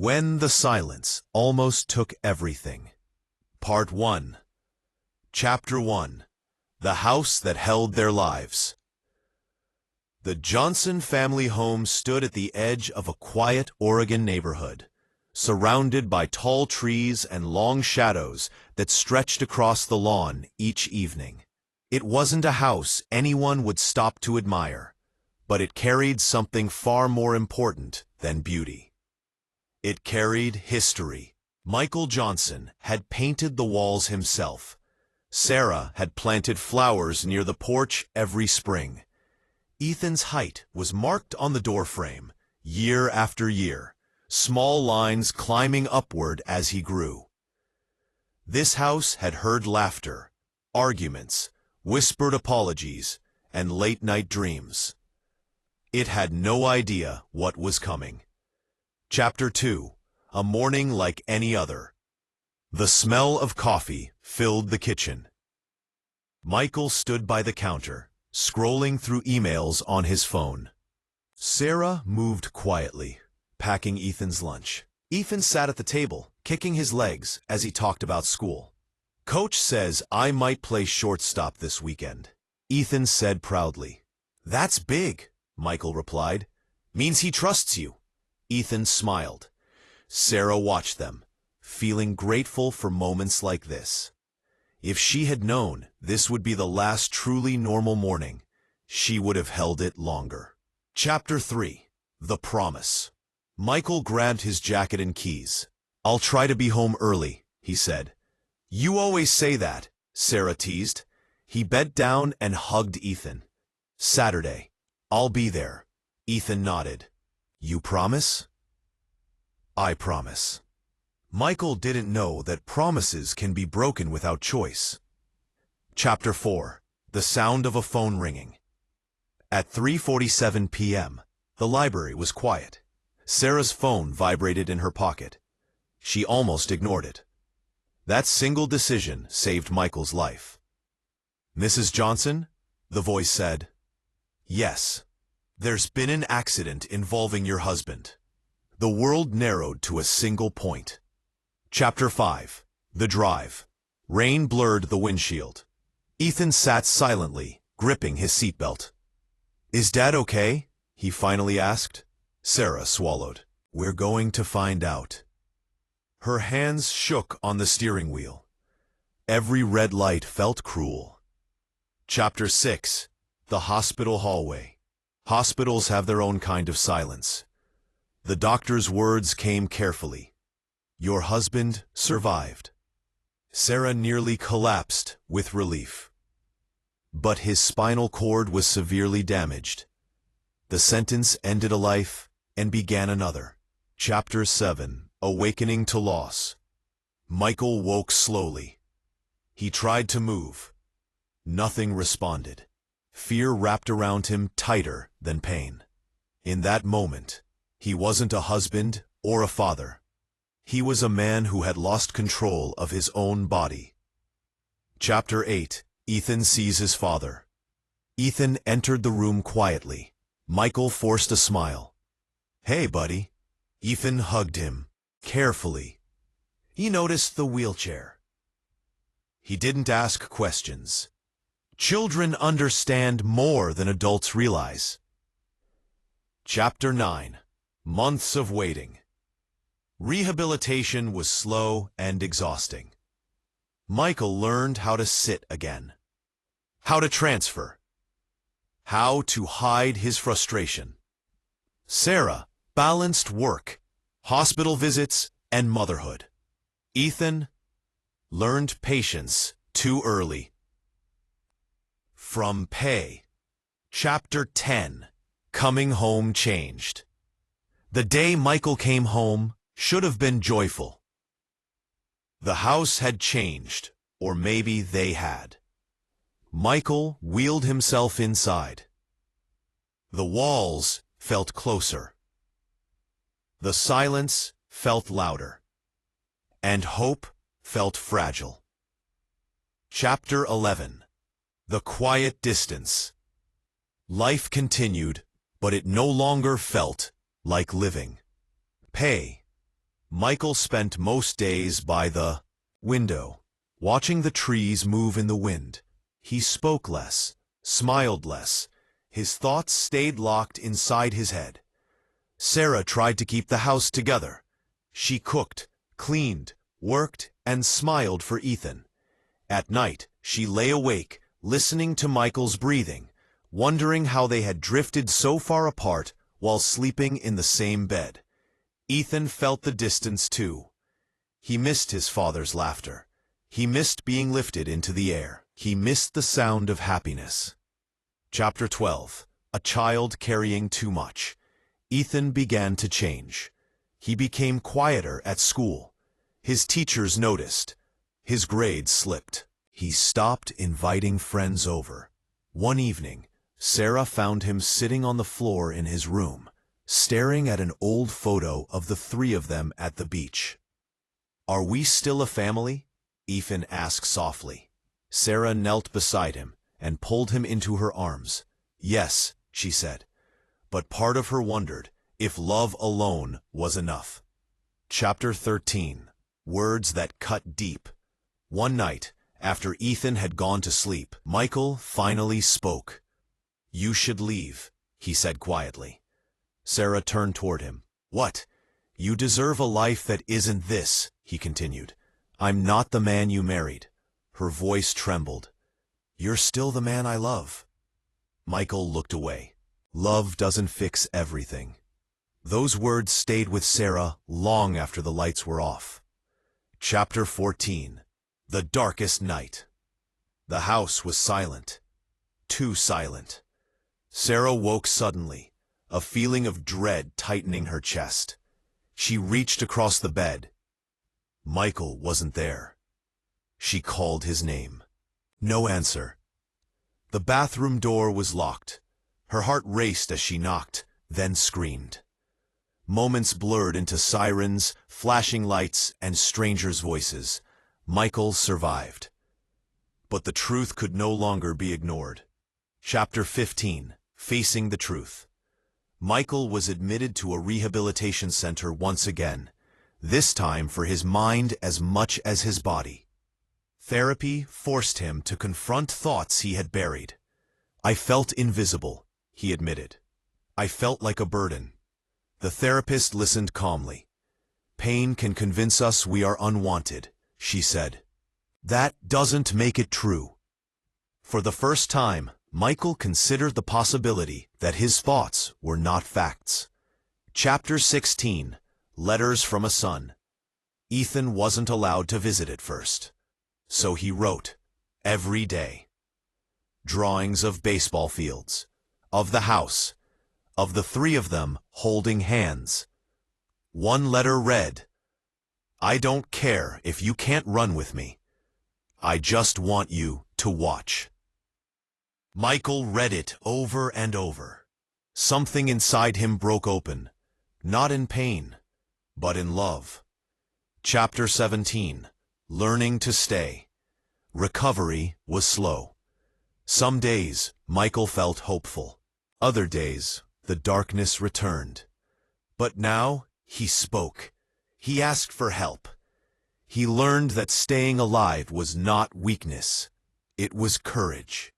When the silence almost took everything. Part 1. Chapter 1. The House That Held Their Lives. The Johnson family home stood at the edge of a quiet Oregon neighborhood, surrounded by tall trees and long shadows that stretched across the lawn each evening. It wasn't a house anyone would stop to admire, but it carried something far more important than beauty. It carried history. Michael Johnson had painted the walls himself. Sarah had planted flowers near the porch every spring. Ethan's height was marked on the doorframe, year after year, small lines climbing upward as he grew. This house had heard laughter, arguments, whispered apologies, and late-night dreams. It had no idea what was coming. Chapter 2. A morning like any other. The smell of coffee filled the kitchen. Michael stood by the counter, scrolling through emails on his phone. Sarah moved quietly, packing Ethan's lunch. Ethan sat at the table, kicking his legs as he talked about school. "Coach says I might play shortstop this weekend," Ethan said proudly. "That's big," Michael replied. "Means he trusts you." Ethan smiled. Sarah watched them, feeling grateful for moments like this. If she had known this would be the last truly normal morning, she would have held it longer. Chapter 3. The Promise. Michael grabbed his jacket and keys. "I'll try to be home early," he said. "You always say that," Sarah teased. He bent down and hugged Ethan. "Saturday. I'll be there." Ethan nodded. "You promise?" "I promise." Michael didn't know that promises can be broken without choice. Chapter 4. The Sound of a Phone Ringing. At 3:47 p.m., the library was quiet. Sarah's phone vibrated in her pocket. She almost ignored it. That single decision saved Michael's life. "Mrs. Johnson?" the voice said. "Yes. There's been an accident involving your husband." The world narrowed to a single point. Chapter 5. The Drive. Rain blurred the windshield. Ethan sat silently, gripping his seatbelt. "Is Dad okay?" he finally asked. Sarah swallowed. "We're going to find out." Her hands shook on the steering wheel. Every red light felt cruel. Chapter 6. The Hospital Hallway. Hospitals have their own kind of silence. The doctor's words came carefully. "Your husband survived." Sarah nearly collapsed with relief. But his spinal cord was severely damaged. The sentence ended a life and began another. Chapter 7. Awakening to Loss. Michael woke slowly. He tried to move. Nothing responded. Fear wrapped around him tighter than pain. In that moment, he wasn't a husband or a father. He was a man who had lost control of his own body. Chapter 8. Ethan sees his father. Ethan entered the room quietly. Michael forced a smile. "Hey, buddy." Ethan hugged him, carefully. He noticed the wheelchair. He didn't ask questions. Children understand more than adults realize. Chapter 9. Months of Waiting. Rehabilitation was slow and exhausting. Michael learned how to sit again, how to transfer, how to hide his frustration. Sarah balanced work, hospital visits, and motherhood. Ethan learned patience too early. From Pay. Chapter 10. Coming Home Changed. The day Michael came home should have been joyful. The house had changed, or maybe they had. Michael wheeled himself inside. The walls felt closer. The silence felt louder. And hope felt fragile. Chapter 11. The Quiet Distance. Life continued, but it no longer felt like living. Pay. Michael spent most days by the window, watching the trees move in the wind. He spoke less, smiled less. His thoughts stayed locked inside his head. Sarah tried to keep the house together. She cooked, cleaned, worked, and smiled for Ethan. At night, she lay awake, listening to Michael's breathing, wondering how they had drifted so far apart while sleeping in the same bed. Ethan felt the distance too. He missed his father's laughter. He missed being lifted into the air. He missed the sound of happiness. Chapter 12. A child carrying too much. Ethan began to change. He became quieter at school. His teachers noticed. His grades slipped. He stopped inviting friends over. One evening, Sarah found him sitting on the floor in his room, staring at an old photo of the three of them at the beach. "Are we still a family?" Ethan asked softly. Sarah knelt beside him and pulled him into her arms. "Yes," she said, but part of her wondered if love alone was enough. Chapter 13. Words that cut deep. One night, after Ethan had gone to sleep, Michael finally spoke. "You should leave," he said quietly. Sarah turned toward him. "What? You deserve a life that isn't this," he continued. "I'm not the man you married." Her voice trembled. "You're still the man I love." Michael looked away. Love doesn't fix everything. Those words stayed with Sarah long after the lights were off. Chapter 14. The darkest night. The house was silent. Too silent. Sarah woke suddenly, a feeling of dread tightening her chest. She reached across the bed. Michael wasn't there. She called his name. No answer. The bathroom door was locked. Her heart raced as she knocked, then screamed. Moments blurred into sirens, flashing lights, and strangers' voices. Michael survived. But the truth could no longer be ignored. Chapter 15. Facing the truth. Michael was admitted to a rehabilitation center once again, this time for his mind as much as his body. Therapy forced him to confront thoughts he had buried. "I felt invisible," he admitted. "I felt like a burden." The therapist listened calmly. "Pain can convince us we are unwanted," she said. "That doesn't make it true." For the first time, Michael considered the possibility that his thoughts were not facts. Chapter 16. Letters from a Son. Ethan wasn't allowed to visit at first. So he wrote, every day. Drawings of baseball fields, of the house, of the three of them holding hands. One letter read, "I don't care if you can't run with me. I just want you to watch." Michael read it over and over. Something inside him broke open, not in pain, but in love. Chapter 17. Learning to stay. Recovery was slow. Some days, Michael felt hopeful. Other days, the darkness returned. But now, he spoke. He asked for help. He learned that staying alive was not weakness. It was courage.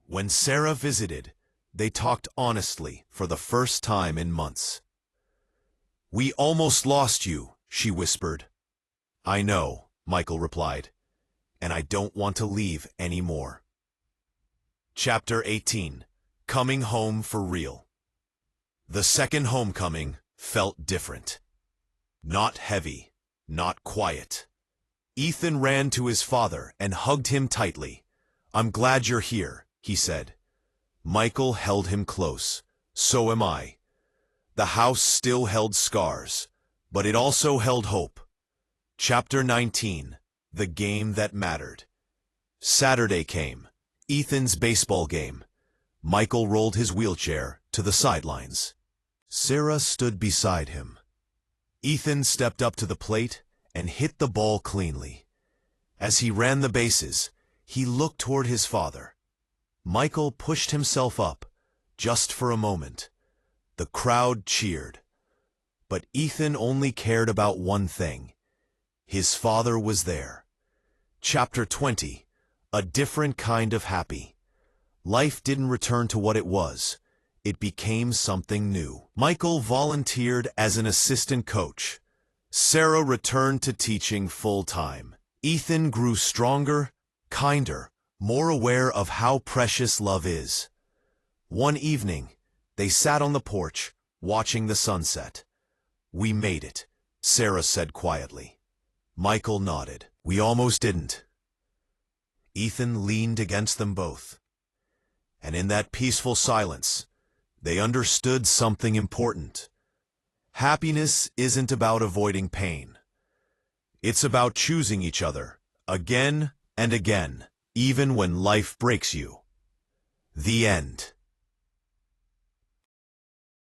When Sarah visited, they talked honestly for the first time in months. "We almost lost you," she whispered. "I know," Michael replied, "and I don't want to leave anymore." Chapter 18. Coming home for real. The second homecoming felt different. Not heavy, not quiet. Ethan ran to his father and hugged him tightly. "I'm glad you're here," he said. Michael held him close. "So am I." The house still held scars, but it also held hope. Chapter 19. The game that mattered. Saturday came. Ethan's baseball game. Michael rolled his wheelchair to the sidelines. Sarah stood beside him. Ethan stepped up to the plate and hit the ball cleanly. As he ran the bases, he looked toward his father. Michael pushed himself up, just for a moment. The crowd cheered. But Ethan only cared about one thing. His father was there. Chapter 20. A different kind of happy. Life didn't return to what it was. It became something new. Michael volunteered as an assistant coach. Sarah returned to teaching full-time. Ethan grew stronger, kinder, more aware of how precious love is. One evening, they sat on the porch, watching the sunset. "We made it," Sarah said quietly. Michael nodded. "We almost didn't." Ethan leaned against them both. And in that peaceful silence, they understood something important. Happiness isn't about avoiding pain. It's about choosing each other, again and again, even when life breaks you. The end.